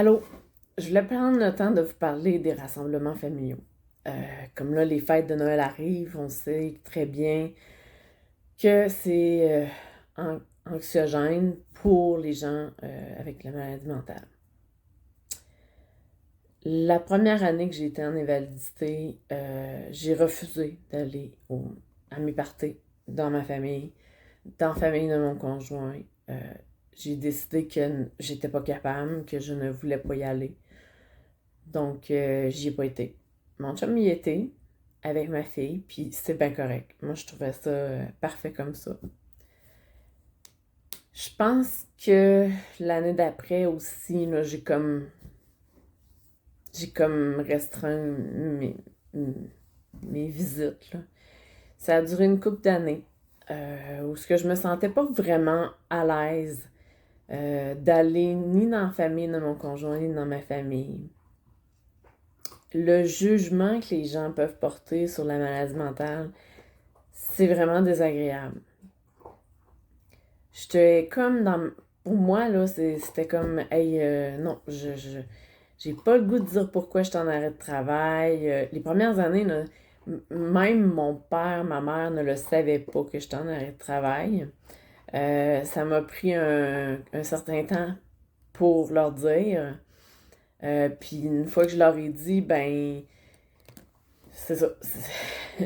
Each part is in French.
Allô, je voulais prendre le temps de vous parler des rassemblements familiaux. Comme là, les fêtes de Noël arrivent, on sait très bien que c'est anxiogène pour les gens avec la maladie mentale. La première année que j'ai été en invalidité, j'ai refusé d'aller à mes parties dans ma famille, dans la famille de mon conjoint. J'ai décidé que j'étais pas capable, que je ne voulais pas y aller. Donc, j'y ai pas été. Mon chum y était avec ma fille, puis c'est bien correct. Moi, je trouvais ça parfait comme ça. Je pense que l'année d'après aussi, là, j'ai comme restreint mes visites, là. Ça a duré une couple d'années, où ce que je me sentais pas vraiment à l'aise d'aller ni dans la famille de mon conjoint, ni dans ma famille. Le jugement que les gens peuvent porter sur la maladie mentale, c'est vraiment désagréable. J'étais comme dans... Pour moi, là, c'était comme, hey, non, j'ai pas le goût de dire pourquoi je suis en arrêt de travail. Les premières années, là, même mon père, ma mère ne le savaient pas que j'étais en arrêt de travail. Ça m'a pris un certain temps pour leur dire. Puis une fois que je leur ai dit, ben, c'est ça.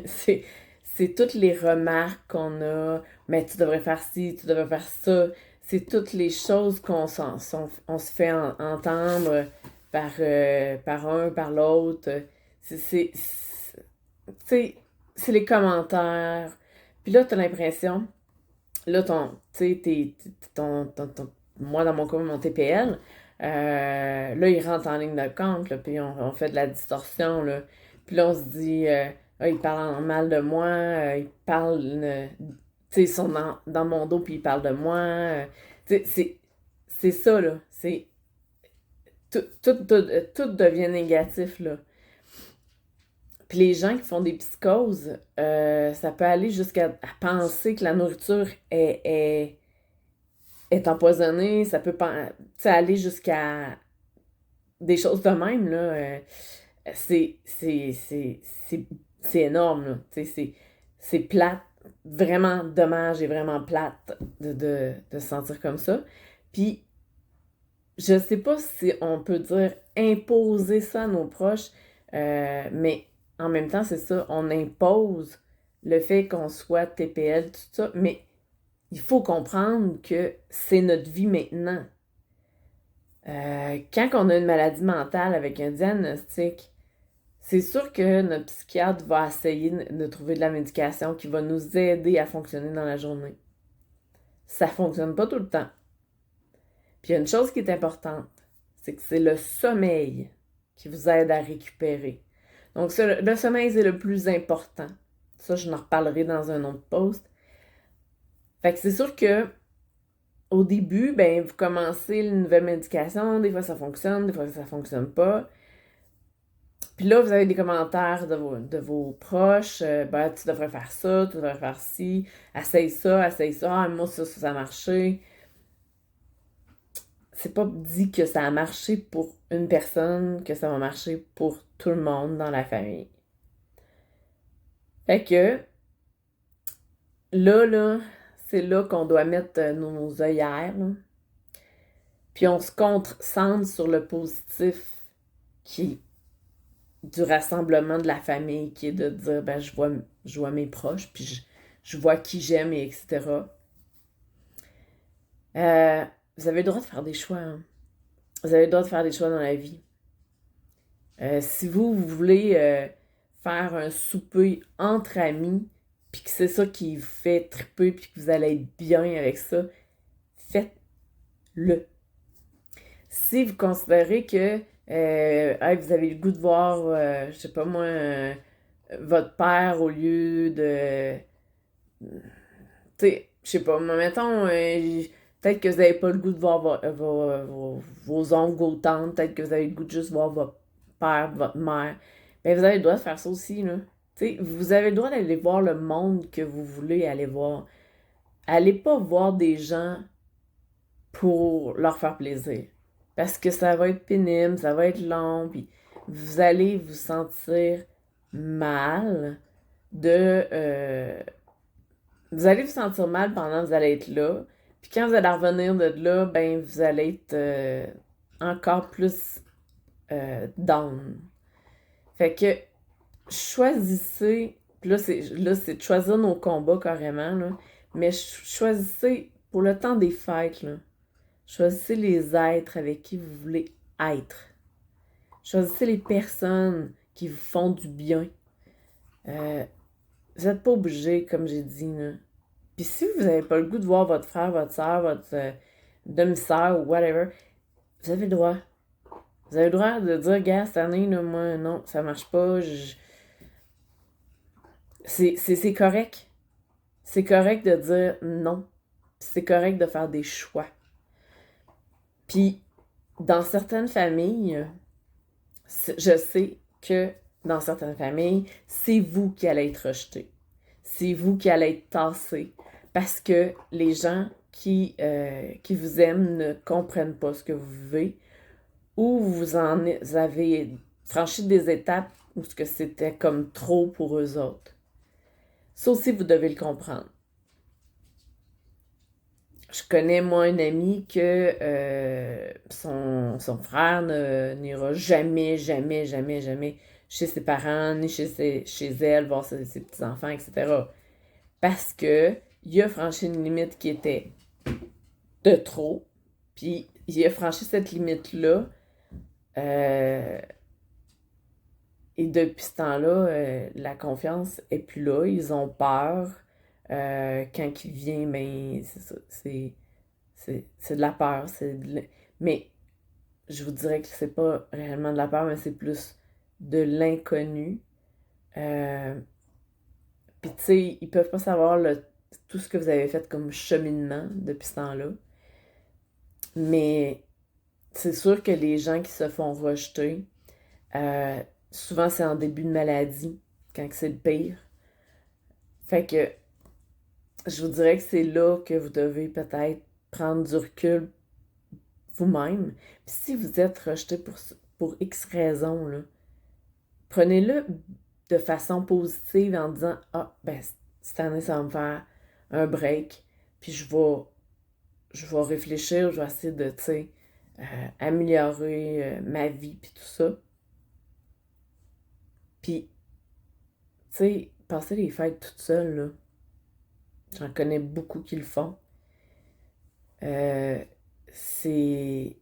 C'est, c'est toutes les remarques qu'on a. Mais tu devrais faire ci, tu devrais faire ça. C'est toutes les choses on se fait entendre par un, par l'autre. C'est, c'est les commentaires. Puis là, t'as l'impression, là, tu sais, moi, dans mon cas, mon TPL, là, il rentre en ligne de compte, là, puis on fait de la distorsion, là. Puis là, on se dit, ah, il parle en mal de moi, il parle, tu sais, ils sont dans mon dos, puis ils parlent de moi. Tu sais, c'est ça, là. Tout devient négatif, là. Puis les gens qui font des psychoses, ça peut aller jusqu'à à penser que la nourriture est empoisonnée, ça peut aller jusqu'à des choses de même, là. C'est, c'est, c'est, c'est, c'est énorme, là. Tu sais, c'est plate, vraiment dommage et vraiment plate de se sentir comme ça. Puis, je sais pas si on peut dire imposer ça à nos proches, mais en même temps, c'est ça, on impose le fait qu'on soit TPL, tout ça, mais il faut comprendre que c'est notre vie maintenant. Quand on a une maladie mentale avec un diagnostic, c'est sûr que notre psychiatre va essayer de trouver de la médication qui va nous aider à fonctionner dans la journée. Ça fonctionne pas tout le temps. Puis il y a une chose qui est importante, c'est que c'est le sommeil qui vous aide à récupérer. Donc le sommeil, c'est le plus important. Ça, je en reparlerai dans un autre post. Fait que c'est sûr que au début, ben, vous commencez une nouvelle médication, des fois ça fonctionne, des fois ça fonctionne pas. Puis là, vous avez des commentaires de vos proches, ben, tu devrais faire ça, tu devrais faire ci, essaye ça, ah, moi ça a marché. C'est pas dit que ça a marché pour une personne, que ça va marcher pour tout le monde dans la famille. Fait que là, c'est là qu'on doit mettre nos œillères, là. Puis on se concentre sur le positif qui du rassemblement de la famille, qui est de dire, ben, je vois mes proches, puis je vois qui j'aime, et etc. Vous avez le droit de faire des choix, hein. Vous avez le droit de faire des choix dans la vie. Si vous voulez faire un souper entre amis, puis que c'est ça qui vous fait triper, puis que vous allez être bien avec ça, faites-le. Si vous considérez que hey, vous avez le goût de voir, je sais pas moi, votre père au lieu de... Tu sais, je sais pas, mais mettons, peut-être que vous n'avez pas le goût de voir vos oncles, vos tantes, peut-être que vous avez le goût de juste voir votre père, votre mère. Ben, vous avez le droit de faire ça aussi, là. Tu sais, vous avez le droit d'aller voir le monde que vous voulez aller voir. Allez pas voir des gens pour leur faire plaisir. Parce que ça va être pénible, ça va être long, puis vous allez vous sentir mal de... vous allez vous sentir mal pendant que vous allez être là. Puis quand vous allez revenir de là, ben vous allez être encore plus down. Fait que choisissez, puis là c'est de choisir nos combats carrément, là, mais choisissez pour le temps des fêtes, là, choisissez les êtres avec qui vous voulez être. Choisissez les personnes qui vous font du bien. Vous n'êtes pas obligé, comme j'ai dit, là. Puis si vous n'avez pas le goût de voir votre frère, votre soeur, votre demi-sœur ou whatever, vous avez le droit. Vous avez le droit de dire, gars, cette année, là, moi, non, ça marche pas. C'est correct. C'est correct de dire non. C'est correct de faire des choix. Puis, dans certaines familles, je sais que dans certaines familles, c'est vous qui allez être rejeté. C'est vous qui allez être tassé. Parce que les gens qui vous aiment ne comprennent pas ce que vous vivez ou vous avez franchi des étapes où ce que c'était comme trop pour eux autres. Ça aussi, vous devez le comprendre. Je connais, moi, un ami que son frère n'ira jamais, jamais, jamais, jamais chez ses parents, ni chez elle, voir ses petits-enfants, etc. Parce que il a franchi une limite qui était de trop, puis il a franchi cette limite-là, et depuis ce temps-là, la confiance est plus là, ils ont peur. Quand il vient, ben, c'est ça, c'est de la peur. Mais je vous dirais que c'est pas réellement de la peur, mais c'est plus de l'inconnu. Puis tu sais, ils peuvent pas savoir tout ce que vous avez fait comme cheminement depuis ce temps-là. Mais c'est sûr que les gens qui se font rejeter, euh, souvent c'est en début de maladie, quand c'est le pire. Fait que je vous dirais que c'est là que vous devez peut-être prendre du recul vous-même. Puis si vous êtes rejeté pour X raisons, là, prenez-le de façon positive en disant, ah, ben, cette année, ça va me faire un break, puis je vais réfléchir, je vais essayer de, tu sais, améliorer ma vie, puis tout ça. Puis, tu sais, passer les fêtes toute seule, là, j'en connais beaucoup qui le font. C'est...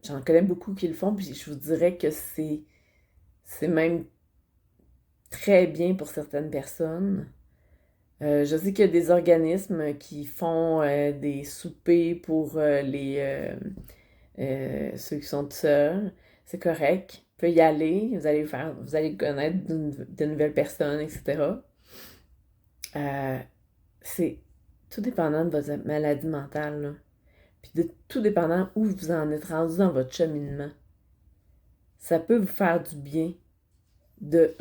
J'en connais beaucoup qui le font, puis je vous dirais que c'est même très bien pour certaines personnes. Je sais qu'il y a des organismes qui font des soupers pour ceux qui sont seuls. C'est correct. Vous pouvez y aller. Vous allez connaître de nouvelles personnes, etc. C'est tout dépendant de votre maladie mentale, là. Puis tout dépendant où vous en êtes rendu dans votre cheminement. Ça peut vous faire du bien de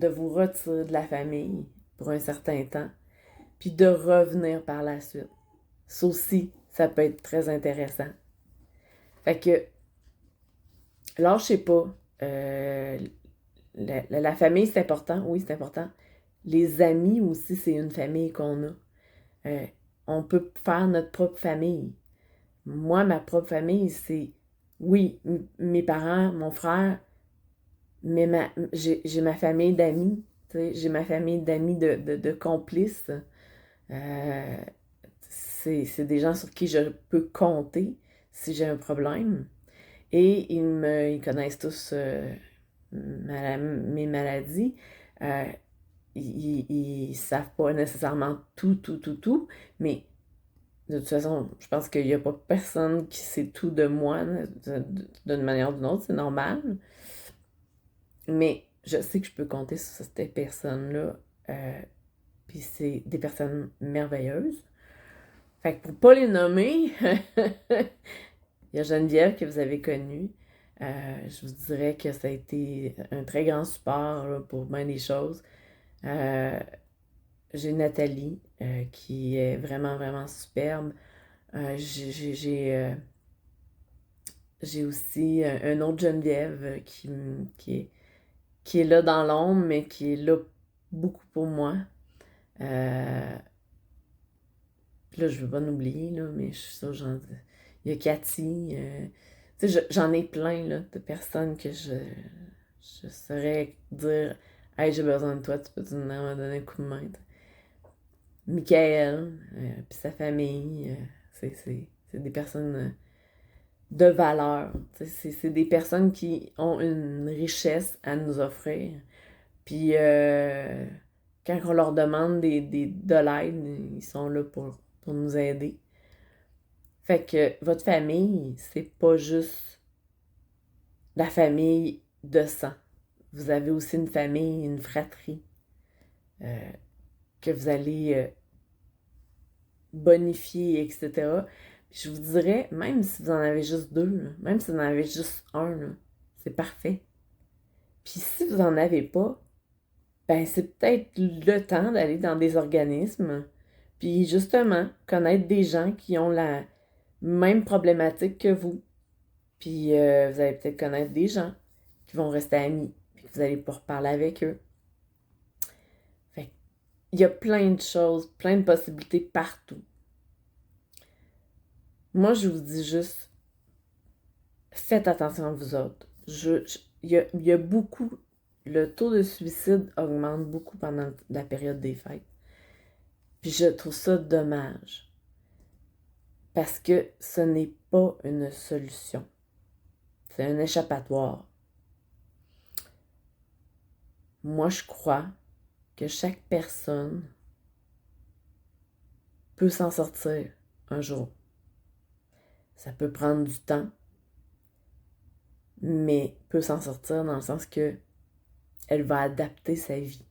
vous retirer de la famille pour un certain temps, puis de revenir par la suite. Ça aussi, ça peut être très intéressant. Fait que, lâchez pas. La famille, c'est important. Oui, c'est important. Les amis aussi, c'est une famille qu'on a. Euh, on peut faire notre propre famille. Moi, ma propre famille, c'est, oui, mes parents, mon frère, mais j'ai ma famille d'amis. J'ai ma famille d'amis de complices. Euh, c'est des gens sur qui je peux compter si j'ai un problème. Et ils connaissent tous mes maladies. Euh, ils savent pas nécessairement tout, mais de toute façon, je pense qu'il n'y a pas personne qui sait tout de moi d'une manière ou d'une autre, c'est normal. Mais je sais que je peux compter sur ces personnes-là. Puis c'est des personnes merveilleuses. Fait que pour pas les nommer, il y a Geneviève que vous avez connue. Je vous dirais que ça a été un très grand support là, pour bien des choses. J'ai Nathalie qui est vraiment, vraiment superbe. J'ai j'ai aussi un autre Geneviève qui est là dans l'ombre, mais qui est là beaucoup pour moi. Puis là, je veux pas l'oublier, là, mais je suis sûre, il y a Cathy. Tu sais, j'en ai plein, là, de personnes que je saurais dire, hey, j'ai besoin de toi, tu peux venir me donner un coup de main. Michael, puis sa famille, c'est des personnes de valeur. C'est des personnes qui ont une richesse à nous offrir. Puis quand on leur demande de l'aide, ils sont là pour nous aider. Fait que votre famille, c'est pas juste la famille de sang. Vous avez aussi une famille, une fratrie que vous allez bonifier, etc. Puis je vous dirais, même si vous en avez juste deux, là, même si vous en avez juste un, là, c'est parfait. Puis si vous n'en avez pas, ben c'est peut-être le temps d'aller dans des organismes, puis justement, connaître des gens qui ont la même problématique que vous. Puis vous allez peut-être connaître des gens qui vont rester amis, puis que vous allez pouvoir parler avec eux. Fait il y a plein de choses, plein de possibilités partout. Moi, je vous dis juste, faites attention à vous autres. Il y a beaucoup, le taux de suicide augmente beaucoup pendant la période des fêtes. Puis je trouve ça dommage. Parce que ce n'est pas une solution. C'est un échappatoire. Moi, je crois que chaque personne peut s'en sortir un jour. Ça peut prendre du temps, mais peut s'en sortir dans le sens que elle va adapter sa vie.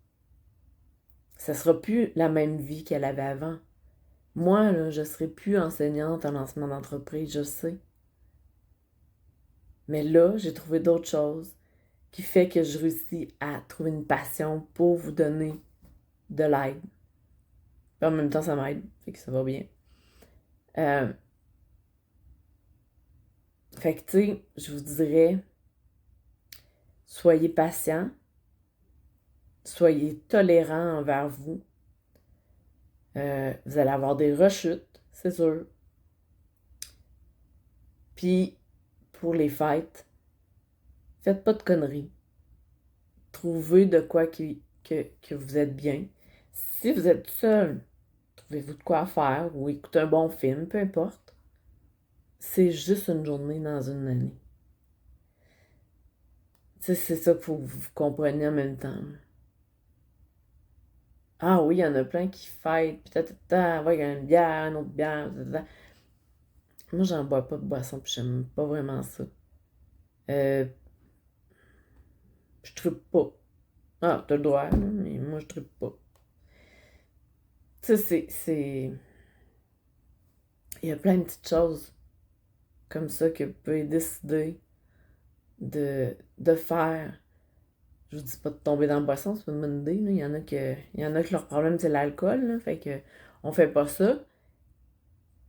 Ça sera plus la même vie qu'elle avait avant. Moi, là, je serai plus enseignante en lancement d'entreprise, je sais. Mais là, j'ai trouvé d'autres choses qui fait que je réussis à trouver une passion pour vous donner de l'aide. Puis en même temps, ça m'aide, fait que ça va bien. Fait que, tu sais, je vous dirais, soyez patient, soyez tolérant envers vous. Vous allez avoir des rechutes, c'est sûr. Puis, pour les fêtes, faites pas de conneries. Trouvez de quoi que vous êtes bien. Si vous êtes seul, trouvez-vous de quoi faire ou écoutez un bon film, peu importe. C'est juste une journée dans une année. Tu sais, c'est ça qu'il faut que vous compreniez en même temps. Ah oui, il y en a plein qui fêtent, puis ouais, il y a une bière, une autre bière, Moi, j'en bois pas de boisson, puis j'aime pas vraiment ça. Euh, je trippe pas. Ah, t'as le droit, là, mais moi, je trippe pas. Tu sais, Il y a plein de petites choses comme ça que vous pouvez décider de faire. Je vous dis pas de tomber dans la boisson, c'est pas une bonne idée, là. Il y en a que leur problème, c'est l'alcool, là, fait que on fait pas ça.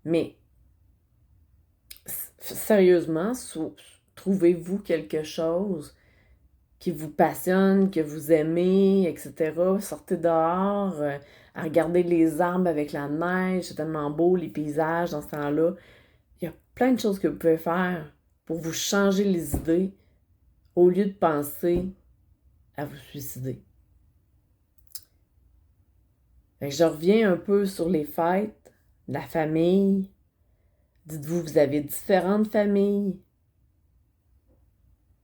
Mais sérieusement, trouvez-vous quelque chose qui vous passionne, que vous aimez, etc. Sortez dehors, à regarder les arbres avec la neige, c'est tellement beau, les paysages dans ce temps-là. Il y a plein de choses que vous pouvez faire pour vous changer les idées au lieu de penser à vous suicider. Fait que je reviens un peu sur les fêtes, la famille. Dites-vous, vous avez différentes familles.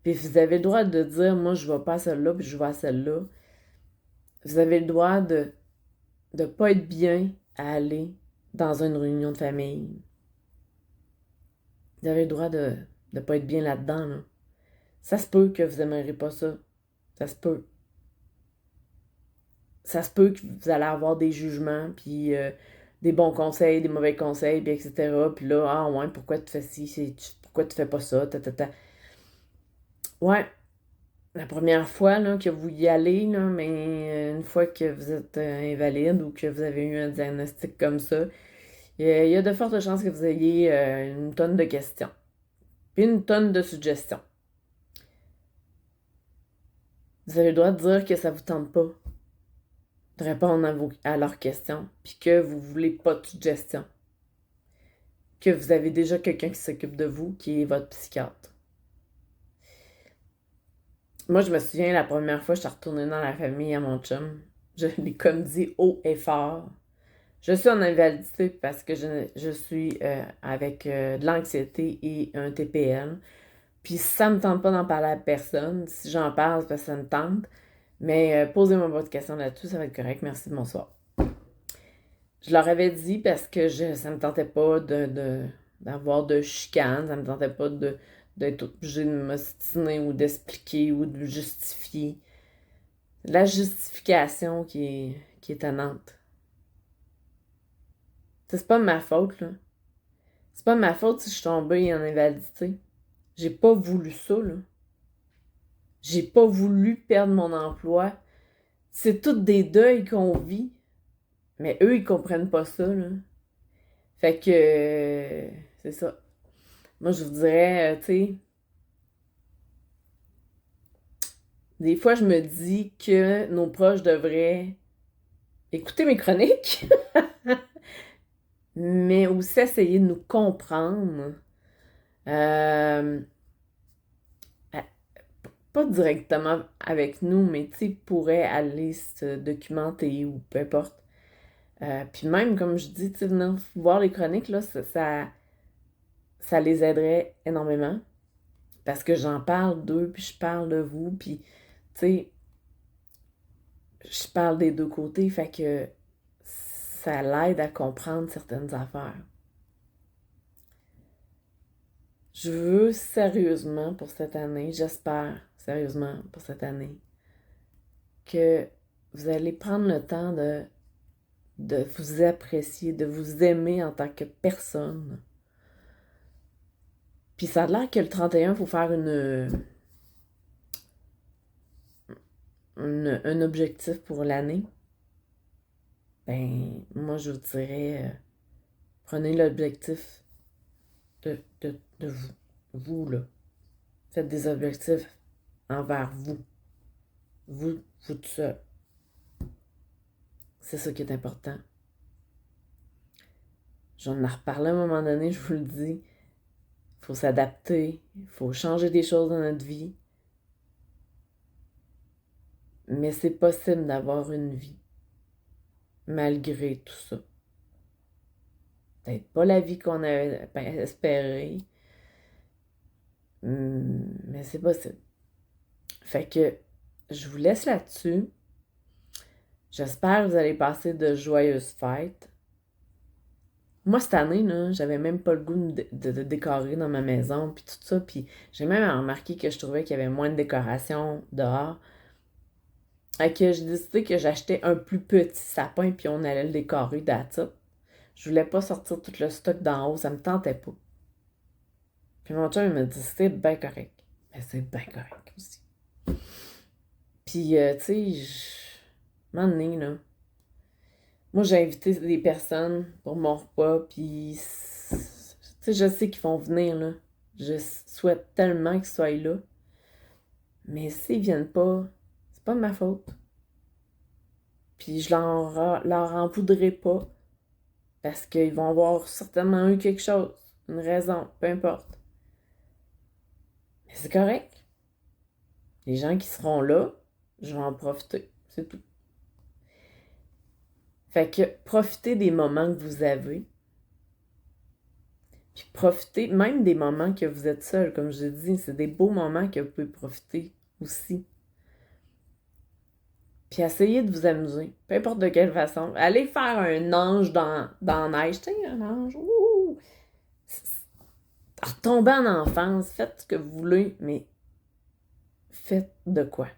Puis vous avez le droit de dire, moi, je ne vais pas à celle-là, puis je vais à celle-là. Vous avez le droit de ne pas être bien à aller dans une réunion de famille. Vous avez le droit de ne pas être bien là-dedans, là. Ça se peut que vous n'aimerez pas ça. Ça se peut. Ça se peut que vous allez avoir des jugements, puis des bons conseils, des mauvais conseils, puis etc. Puis là, ah ouais, pourquoi tu fais ci, pourquoi tu fais pas ça, Ouais, la première fois là, que vous y allez, là, mais une fois que vous êtes invalide ou que vous avez eu un diagnostic comme ça, il y a de fortes chances que vous ayez une tonne de questions. Puis une tonne de suggestions. Vous avez le droit de dire que ça vous tente pas de répondre à leurs questions, puis que vous voulez pas de suggestions. Que vous avez déjà quelqu'un qui s'occupe de vous, qui est votre psychiatre. Moi, je me souviens, la première fois que je suis retournée dans la famille à mon chum, je l'ai comme dit haut et fort. Je suis en invalidité parce que je suis avec de l'anxiété et un TPL. Puis si ça me tente pas d'en parler à personne, si j'en parle, c'est parce que ça me tente. Mais posez-moi votre question là-dessus, ça va être correct. Merci, bonsoir. Je leur avais dit parce que ça me tentait pas d'avoir de chicane, ça me tentait pas d'être obligée de m'ostiner ou d'expliquer ou de justifier. La justification qui est étonnante. C'est pas ma faute, là. C'est pas ma faute si je suis tombée en invalidité. J'ai pas voulu ça, là. J'ai pas voulu perdre mon emploi. C'est toutes des deuils qu'on vit. Mais eux, ils comprennent pas ça, là. Fait que... c'est ça. Moi, je vous dirais, tu sais... Des fois, je me dis que nos proches devraient écouter mes chroniques, mais aussi essayer de nous comprendre. Pas directement avec nous, mais tu sais, pourraient aller se documenter ou peu importe. Puis même, comme je dis, tu sais, venir voir les chroniques, là, ça les aiderait énormément. Parce que j'en parle d'eux, puis je parle de vous, puis, tu sais, je parle des deux côtés, fait que ça l'aide à comprendre certaines affaires. Je veux sérieusement pour cette année, j'espère sérieusement pour cette année, que vous allez prendre le temps de vous apprécier, de vous aimer en tant que personne. Puis ça a l'air que le 31, il faut faire un objectif pour l'année. Ben, moi, je vous dirais, prenez l'objectif de vous. Vous, là. Faites des objectifs envers vous. Vous tout seul. C'est ça qui est important. J'en ai reparlé à un moment donné, je vous le dis. Il faut s'adapter. Il faut changer des choses dans notre vie. Mais c'est possible d'avoir une vie malgré tout ça. Peut-être pas la vie qu'on avait espérée, mais c'est possible. Fait que je vous laisse là-dessus. J'espère que vous allez passer de joyeuses fêtes. Moi, cette année, là, j'avais même pas le goût de décorer dans ma maison, puis tout ça. Puis j'ai même remarqué que je trouvais qu'il y avait moins de décoration dehors. Fait que j'ai décidé que j'achetais un plus petit sapin, puis on allait le décorer that's. Je voulais pas sortir tout le stock d'en haut, ça me tentait pas. Puis mon chum, il m'a dit, c'est bien correct. Mais c'est bien correct aussi. Puis, tu sais, un moment donné, là, moi, j'ai invité des personnes pour mon repas, puis, tu sais, je sais qu'ils vont venir, là. Je souhaite tellement qu'ils soient là. Mais s'ils viennent pas, c'est pas de ma faute. Puis, je leur en voudrais pas, parce qu'ils vont avoir certainement eu quelque chose, une raison, peu importe. Mais c'est correct. Les gens qui seront là, je vais en profiter. C'est tout. Fait que profitez des moments que vous avez. Puis profitez même des moments que vous êtes seul. Comme je dis, c'est des beaux moments que vous pouvez profiter aussi. Puis essayez de vous amuser. Peu importe de quelle façon. Allez faire un ange dans la neige. Tu sais, un ange. Ouh! Retombez en enfance. Faites ce que vous voulez, mais faites de quoi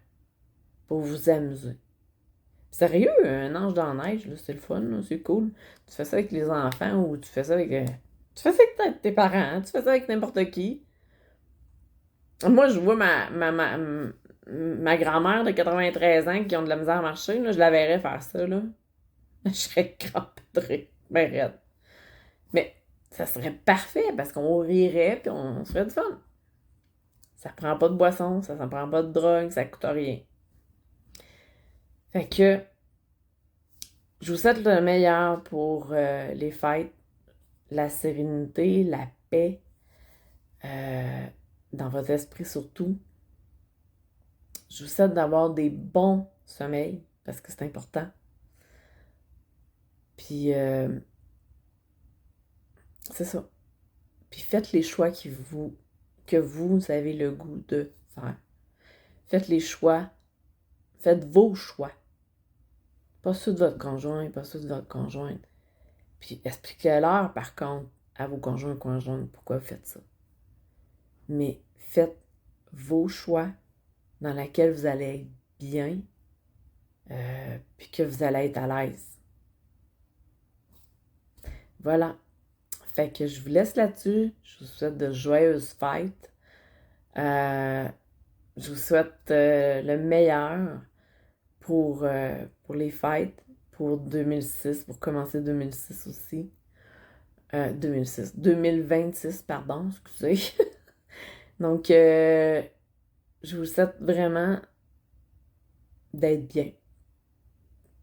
pour vous amuser. Sérieux, un ange dans la neige, là, c'est le fun, là, c'est cool. Tu fais ça avec les enfants ou tu fais ça avec... tu fais ça avec tes parents, hein, tu fais ça avec n'importe qui. Moi, je vois ma grand-mère de 93 ans qui ont de la misère à marcher, là, je la verrais faire ça, là. Je serais crampée de rire, ben raide. Mais Ça serait parfait parce qu'on rirait puis on se ferait du fun. Ça prend pas de boisson, ça prend pas de drogue, ça coûte rien. Fait que je vous souhaite le meilleur pour les fêtes, la sérénité, la paix, dans votre esprit surtout. Je vous souhaite d'avoir des bons sommeils parce que c'est important. Puis c'est ça. Puis faites les choix que vous avez le goût de faire. Faites les choix. Faites vos choix. Pas ceux de votre conjoint, pas ceux de votre conjointe. Puis expliquez-leur, par contre, à vos conjoints et conjointes pourquoi vous faites ça. Mais faites vos choix dans lesquels vous allez être bien, puis que vous allez être à l'aise. Voilà. Fait que je vous laisse là-dessus. Je vous souhaite de joyeuses fêtes. Je vous souhaite le meilleur pour les fêtes, pour 2006, pour commencer 2006 aussi. 2026, pardon, excusez. Donc, je vous souhaite vraiment d'être bien.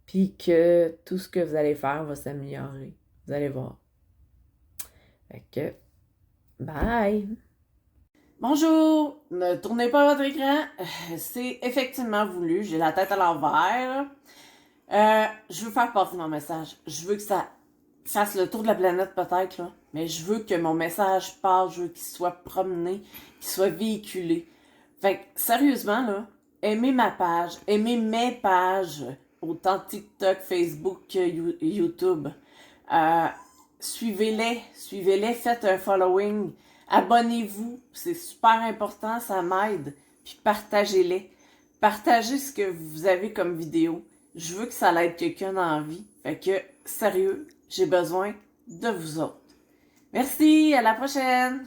Puis que tout ce que vous allez faire va s'améliorer. Vous allez voir. Fait que, bye! Bonjour! Ne tournez pas votre écran. C'est effectivement voulu. J'ai la tête à l'envers. Je veux faire passer mon message. Je veux que ça fasse le tour de la planète peut-être, là. Mais je veux que mon message passe. Je veux qu'il soit promené, qu'il soit véhiculé. Fait que, sérieusement, là, aimez ma page. Aimez mes pages. Autant TikTok, Facebook que YouTube. Suivez-les, faites un following. Abonnez-vous, c'est super important, ça m'aide. Puis partagez-les. Partagez ce que vous avez comme vidéo. Je veux que ça l'aide quelqu'un dans la vie. Fait que, sérieux, j'ai besoin de vous autres. Merci, à la prochaine!